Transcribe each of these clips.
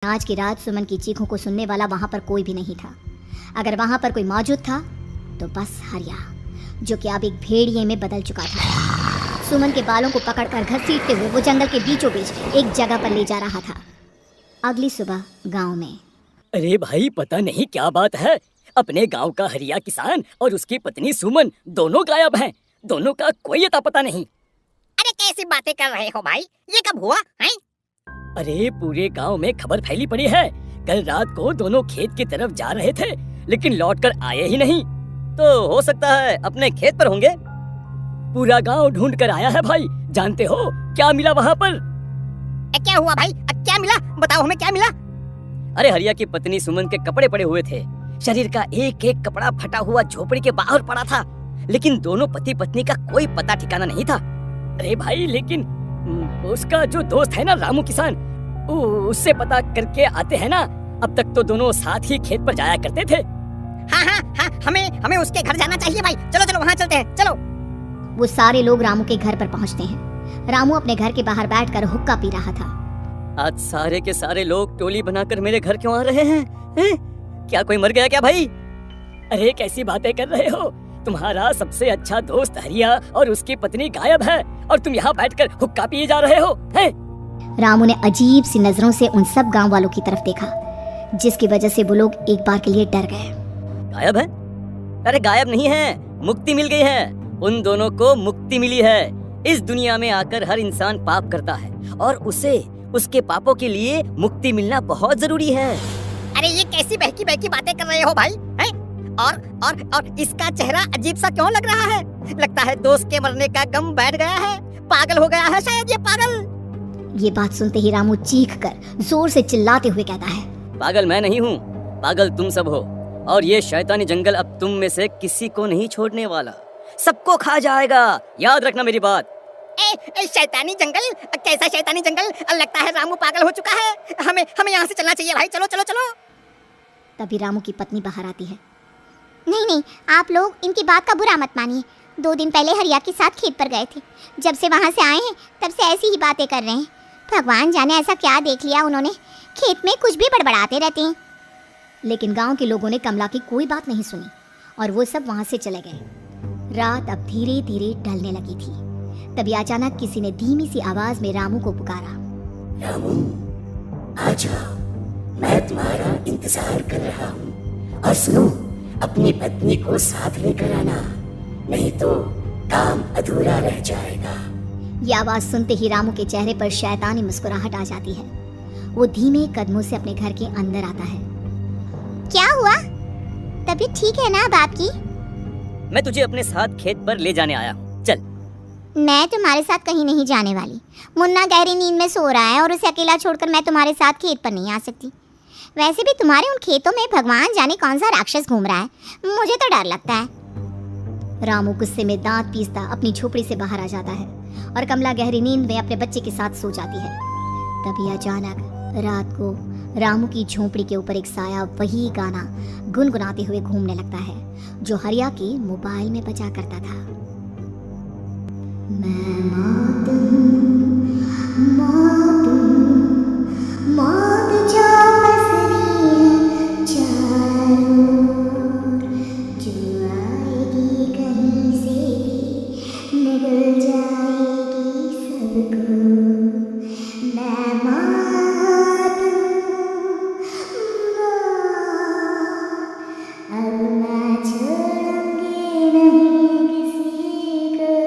आज की रात सुमन की चीखों को सुनने वाला वहां पर कोई भी नहीं था। अगर वहां पर कोई मौजूद था तो बस हरिया, जो कि अब एक भेड़िए में बदल चुका था। सुमन के बालों को पकड़कर घसीटते हुए वो जंगल के बीचों बीच एक जगह पर ले जा रहा था। अगली सुबह गांव में। अरे भाई, पता नहीं क्या बात है, अपने गांव का हरिया किसान और उसकी पत्नी सुमन दोनों गायब हैं। दोनों का कोई अता पता नहीं। अरे कैसी बातें कर रहे हो भाई, ये कब हुआ है? अरे पूरे गांव में खबर फैली पड़ी है। कल रात को दोनों खेत की तरफ जा रहे थे, लेकिन लौटकर आए ही नहीं। तो हो सकता है अपने खेत पर होंगे। पूरा गांव ढूंढ कर आया है भाई। जानते हो क्या मिला वहाँ पर? क्या हुआ भाई? क्या मिला? बताओ हमें, क्या मिला? अरे हरिया की पत्नी सुमन के कपड़े पड़े हुए थे। शरीर का एक एक कपड़ा फटा हुआ झोपड़ी के बाहर पड़ा था, लेकिन दोनों पति पत्नी का कोई पता ठिकाना नहीं था। अरे भाई, लेकिन उसका जो दोस्त है ना रामू किसान, उससे पता करके आते हैं ना। अब तक तो दोनों साथ ही खेत पर जाया करते थे। हाँ, हमें उसके घर जाना चाहिए भाई। चलो चलो वहाँ चलते हैं, चलो। वो सारे लोग रामू के घर पर पहुंचते हैं। रामू अपने घर के बाहर बैठकर हुक्का पी रहा था। आज सारे के सारे लोग टोली बनाकर मेरे घर क्यों आ रहे हैं? क्या कोई मर गया क्या भाई? अरे कैसी बातें कर रहे हो? तुम्हारा सबसे अच्छा दोस्त हरिया और उसकी पत्नी गायब है और तुम यहाँ बैठकर हुक्का पिए जा रहे हो हैं? रामू ने अजीब सी नजरों से उन सब गांव वालों की तरफ देखा, जिसकी वजह से वो लोग एक बार के लिए डर गए। गायब है? अरे गायब नहीं है, मुक्ति मिल गई है। उन दोनों को मुक्ति मिली है। इस दुनिया में आकर हर इंसान पाप करता है और उसे उसके पापों के लिए मुक्ति मिलना बहुत जरूरी है। अरे ये कैसी बहकी बहकी बातें कर रहे हो भाई, हैं? और इसका चेहरा अजीब सा क्यों लग रहा है? लगता है दोस्त के मरने का गम बैठ गया है। पागल हो गया है शायद ये पागल। ये बात सुनते ही रामू चीख कर जोर से चिल्लाते हुए कहता है, पागल मैं नहीं हूँ, पागल तुम सब हो। और ये शैतानी जंगल अब तुम में से किसी को नहीं छोड़ने वाला, सबको खा जाएगा। याद रखना मेरी बात। शैतानी जंगल? कैसा शैतानी जंगल? लगता है रामू पागल हो चुका है। हमें यहाँ से चलना चाहिए भाई। चलो चलो चलो। तभी रामू की पत्नी बाहर आती है। नहीं, आप लोग इनकी बात का बुरा मत मानिए। 2 दिन पहले हरिया के साथ खेत पर गए थे। जब से वहाँ से आए हैं तब से ऐसी ही बातें कर रहे हैं। भगवान जाने ऐसा क्या देख लिया उन्होंने, खेत में कुछ भी बड़बड़ाते रहते हैं। लेकिन गांव के लोगों ने कमला की कोई बात नहीं सुनी और वो सब वहां से चले गए। रात अब धीरे धीरे ढलने लगी थी। तभी अचानक किसी ने धीमी सी आवाज में रामू को पुकारा। रामू, आ जाओ, मैं तुम्हारा इंतजार कर रहा हूँ। और सुनो, अपनी पत्नी को साथ लेकर आना, नहीं तो काम अधूरा रह जाएगा। ये आवाज सुनते ही रामू के चेहरे पर शैतानी मुस्कुराहट आ जाती है। वो धीमे कदमों से अपने घर के अंदर आता है। क्या हुआ? तबीयत ठीक है ना अब आपकी? मैं तुझे अपने साथ खेत पर ले जाने आया हूँ, चल। मैं तुम्हारे साथ कहीं नहीं जाने वाली। मुन्ना गहरी नींद में सो रहा है और उसे अकेला छोड़कर मैं तुम्हारे साथ खेत पर नहीं आ सकती। वैसे भी तुम्हारे उन खेतों में भगवान जाने कौन सा राक्षस घूम रहा है, मुझे तो डर लगता है। रामू गुस्से में दांत पीसता अपनी झोपड़ी से बाहर आ जाता है और कमला गहरी नींद में अपने बच्चे के साथ सो जाती है। तभी अचानक रात को रामू की झोपड़ी के ऊपर एक साया वही गाना गुनगुनाते हुए घूमने लगता है जो हरिया के मोबाइल में बजा करता था। मैं मौत हूँ, मौत हूँ, मौत जो बस रही है चारों ओर, जो आएगी कहीं से भी निगल जाएगी सबको। मैं मौत हूँ, अब मैं छोड़ूंगी नहीं किसी को।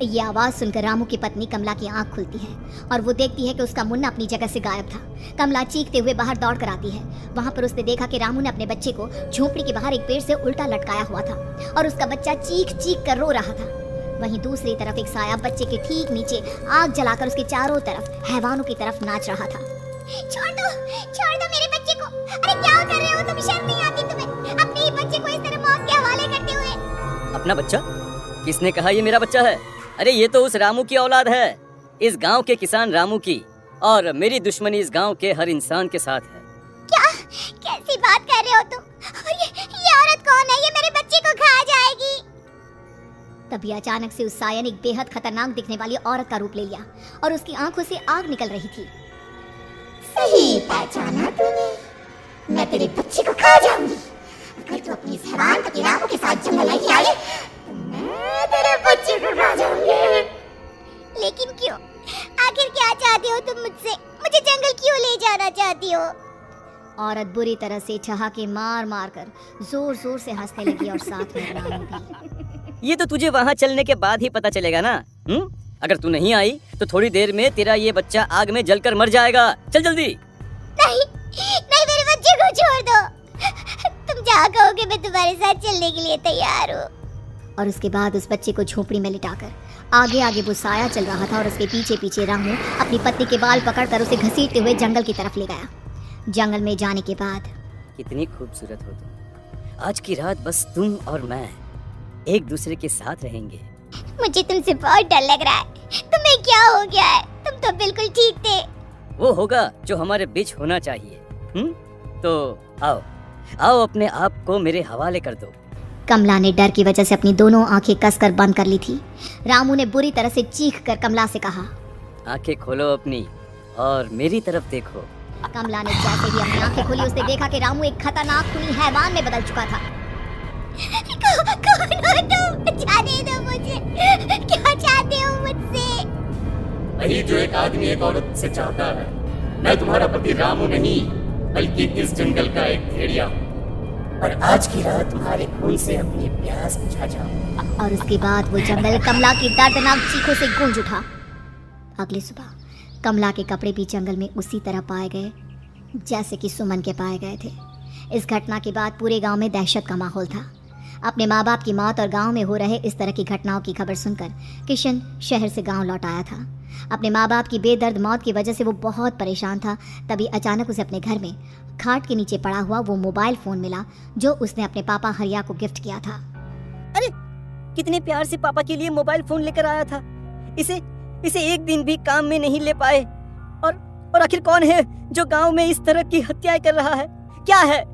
ये आवाज सुनकर रामू की पत्नी कमला की आंख खुलती है और वो देखती है कि उसका मुन्ना अपनी जगह से गायब था। कमला चीखते हुए बाहर दौड़ कर आती है। वहां पर उसने देखा कि रामू ने अपने बच्चे को झोपड़ी के बाहर एक पेड़ से उल्टा लटकाया हुआ था और उसका बच्चा चीख चीख कर रो रहा था। वहीं दूसरी तरफ एक साया बच्चे के ठीक नीचे आग जलाकर उसके चारों तरफ हैवानों की तरफ नाच रहा था। छोड़ दो मेरे बच्चे को। अरे क्या कर रहे हो तुम? शर्म नहीं आती तुम्हें अपने ही बच्चे को इस तरह मौत के हवाले करते हुए? अपना बच्चा? किसने कहा ये मेरा बच्चा है? अरे ये तो उस रामू की औलाद है, इस गांव के किसान रामू की। और मेरी दुश्मनी इस गांव के हर इंसान के साथ है। क्या? कैसी बात कर रहे हो तुम? और ये औरत कौन है? ये मेरे बच्चे को खा जाएगी। तभी अचानक से उस साया ने एक बेहद खतरनाक दिखने वाली औरत का रूप ले लिया और उसकी आंखों से आग निकल रही थी। सही पहचाना तूने। मैं तेरे बच्चे को खा जाऊंगी। अगर तू अपनी इस हैवान पति रामू के साथ जंगल नहीं आई तो मैं तेरे बच्चे को खा जाऊंगी। लेकिन क्यों? आखिर क्या चाहते हो तुम मुझसे? मुझे जंगल क्यों ले जाना चाहती हो? औरत बुरी तरह से ठहाके मार मार कर जोर जोर से हंसने लगी और साथ में रामू भी। ये तो तुझे वहाँ चलने के बाद ही पता चलेगा ना। अगर तू नहीं आई तो थोड़ी देर में तेरा ये बच्चा आग में जलकर मर जाएगा। चल जल्दी। नहीं नहीं, मेरे बच्चे को छोड़ दो। तुम जहाँ कहोगे मैं तुम्हारे साथ चलने के लिए तैयार हूँ। और उसके बाद उस बच्चे को झोपड़ी में लिटाकर आगे आगे वो साया चल रहा था और उसके पीछे पीछे रामू अपनी पत्नी के बाल पकड़कर उसे घसीटते हुए जंगल की तरफ ले गया। जंगल में जाने के बाद कितनी खूबसूरत हो तुम। आज की रात बस तुम और मैं एक दूसरे के साथ रहेंगे। मुझे तुमसे बहुत डर लग रहा है। तुम्हें क्या हो गया है? तुम तो बिल्कुल ठीक थे। वो होगा जो हमारे बीच होना चाहिए। तो आओ आओ अपने आप को मेरे हवाले कर दो। कमला ने डर की वजह से अपनी दोनों आंखें कसकर बंद कर ली थी। रामू ने बुरी तरह से चीख कर कमला से कहा, आंखें खोलो अपनी और मेरी तरफ देखो। कमला ने जैसे ही अपनी आंखें खोली उसने देखा कि रामू एक खतरनाक खूनी हैवान में बदल चुका था। कौन हो तुम? जाने दो मुझे। क्या चाहते हो मुझसे? वही जो एक आदमी एक औरत से चाहता है। मैं तुम्हारा पति रामू नहीं बल्कि इस जंगल का एक भेड़िया हूँ और आज की रात तुम्हारे खून से अपनी प्यास बुझा जाऊं। और उसके बाद वो जंगल कमला की दर्दनाक चीखों से गूंज उठा। अगली सुबह कमला के कपड़े भी जंगल में उसी तरह पाए गए जैसे कि सुमन के पाए गए थे। इस घटना के बाद पूरे गांव में दहशत का माहौल था। अपने माँ बाप की मौत और गांव में हो रहे इस तरह की घटनाओं की खबर सुनकर किशन शहर से गांव लौट आया था। अपने माँ बाप की बेदर्द मौत की वजह से वो बहुत परेशान था। तभी अचानक उसे अपने घर में खाट के नीचे पड़ा हुआ वो मोबाइल फोन मिला जो उसने अपने पापा हरिया को गिफ्ट किया था। अरे कितने प्यार से पापा के लिए मोबाइल फोन लेकर आया था। इसे एक दिन भी काम में नहीं ले पाए। और आखिर कौन है जो गांव में इस तरह की हत्याएं कर रहा है? क्या है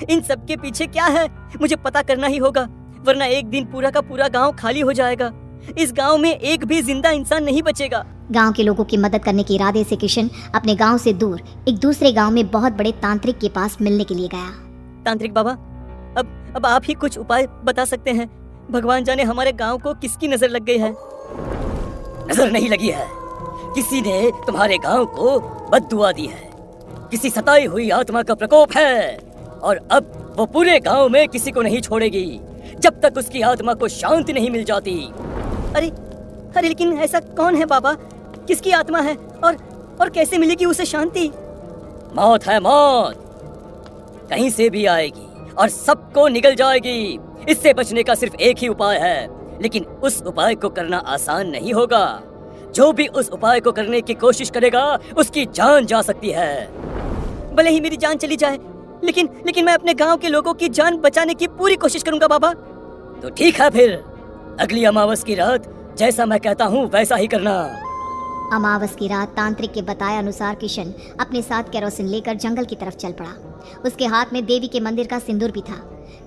इन सब के पीछे? क्या है? मुझे पता करना ही होगा, वरना एक दिन पूरा का पूरा गांव खाली हो जाएगा। इस गांव में एक भी जिंदा इंसान नहीं बचेगा। गांव के लोगों की मदद करने के इरादे से किशन अपने गांव से दूर एक दूसरे गांव में बहुत बड़े तांत्रिक के पास मिलने के लिए गया। तांत्रिक बाबा, अब आप ही कुछ उपाय बता सकते हैं। भगवान जाने हमारे गांव को किसकी नजर लग गई है। नजर नहीं लगी है, किसी ने तुम्हारे गांव को बद्दुआ दी है। किसी सताई हुई आत्मा का प्रकोप है और अब वो पूरे गांव में किसी को नहीं छोड़ेगी जब तक उसकी आत्मा को शांति नहीं मिल जाती। अरे लेकिन ऐसा कौन है बाबा? किसकी आत्मा है और कैसे मिलेगी उसे शांति? मौत है, मौत कहीं से भी आएगी और सबको निगल जाएगी। इससे बचने का सिर्फ एक ही उपाय है, लेकिन उस उपाय को करना आसान नहीं होगा। जो भी उस उपाय को करने की कोशिश करेगा उसकी जान जा सकती है। भले ही मेरी जान चली जाए, लेकिन मैं अपने गांव के लोगों की जान बचाने की पूरी कोशिश करूंगा बाबा। तो ठीक है, फिर अगली अमावस की रात जैसा मैं कहता हूँ वैसा ही करना। अमावस की रात तांत्रिक के बताए अनुसार किशन अपने साथ केरोसिन लेकर जंगल की तरफ चल पड़ा। उसके हाथ में देवी के मंदिर का सिंदूर भी था।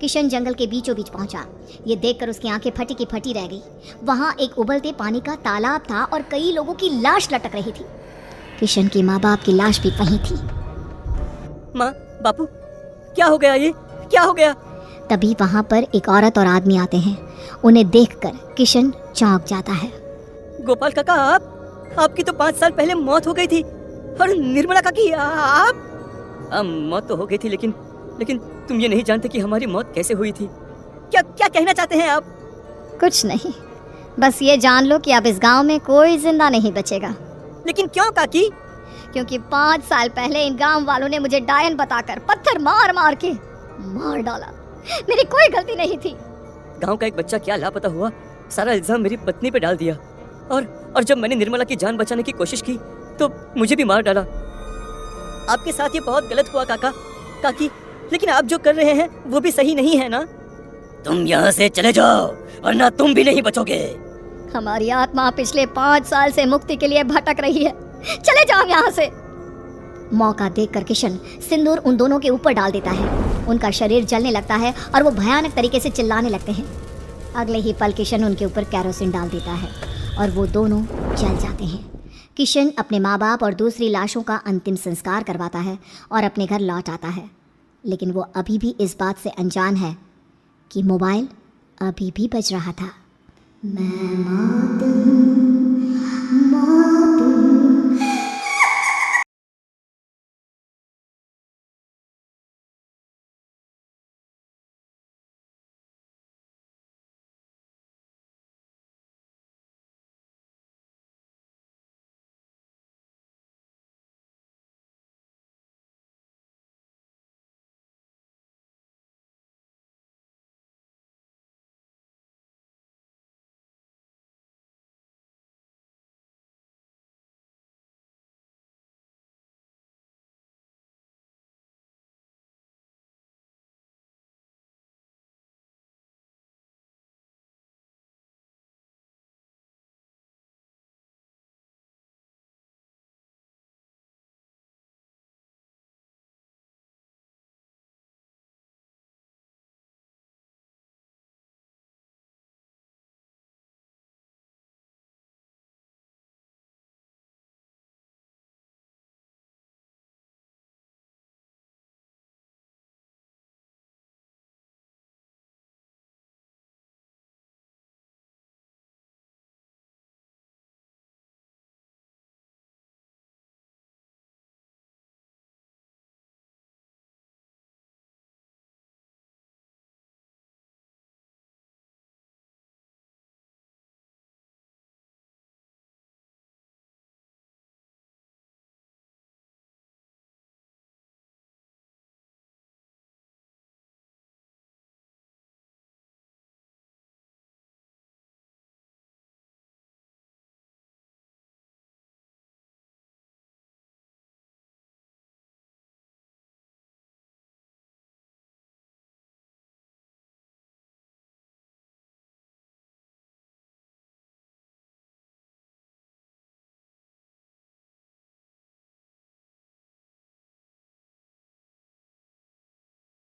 किशन जंगल के बीचों बीच पहुंचा। ये देखकर उसकी आंखें फटी की फटी रह गई। वहां एक उबलते पानी का तालाब था और कई लोगों की लाश लटक रही थी। किशन के माँ बाप की लाश भी वहीं थी। माँ, बापू, क्या हो गया? ये क्या हो गया? तभी वहां पर एक औरत और आदमी आते हैं। उन्हें देखकर किशन चौंक जाता है। गोपाल काका, आपकी तो 5 साल पहले मौत हो गई थी। और निर्मला काकी, आप? मौत तो हो गई थी, लेकिन तुम ये नहीं जानते कि हमारी मौत कैसे हुई थी। क्या कहना चाहते हैं आप? कुछ नहीं, बस ये जान लो कि अब इस गांव में कोई जिंदा नहीं बचेगा। लेकिन क्यों काकी? क्योंकि 5 साल पहले इन गांव वालों ने मुझे डायन बताकर पत्थर मार मार के मार डाला। मेरी कोई गलती नहीं थी। गांव का एक बच्चा क्या लापता हुआ, सारा इल्जाम मेरी पत्नी पे डाल दिया। और जब मैंने निर्मला की जान बचाने की कोशिश की तो मुझे भी मार डाला। आपके साथ ये बहुत गलत हुआ काकी, लेकिन आप जो कर रहे हैं वो भी सही नहीं है ना। तुम यहाँ से चले जाओ वरना तुम भी नहीं बचोगे। हमारी आत्मा पिछले 5 साल से मुक्ति के लिए भटक रही है। चले जाओ यहाँ से। मौका देखकर किशन सिंदूर उन दोनों के ऊपर डाल देता है। उनका शरीर जलने लगता है और वो भयानक तरीके से चिल्लाने लगते हैं। अगले ही पल किशन उनके ऊपर कैरोसिन डाल देता है और वो दोनों जल जाते हैं। किशन अपने माँ बाप और दूसरी लाशों का अंतिम संस्कार करवाता है और अपने घर लौट आता है, लेकिन वो अभी भी इस बात से अनजान है कि मोबाइल अभी भी बज रहा था। मैं मौत हूँ,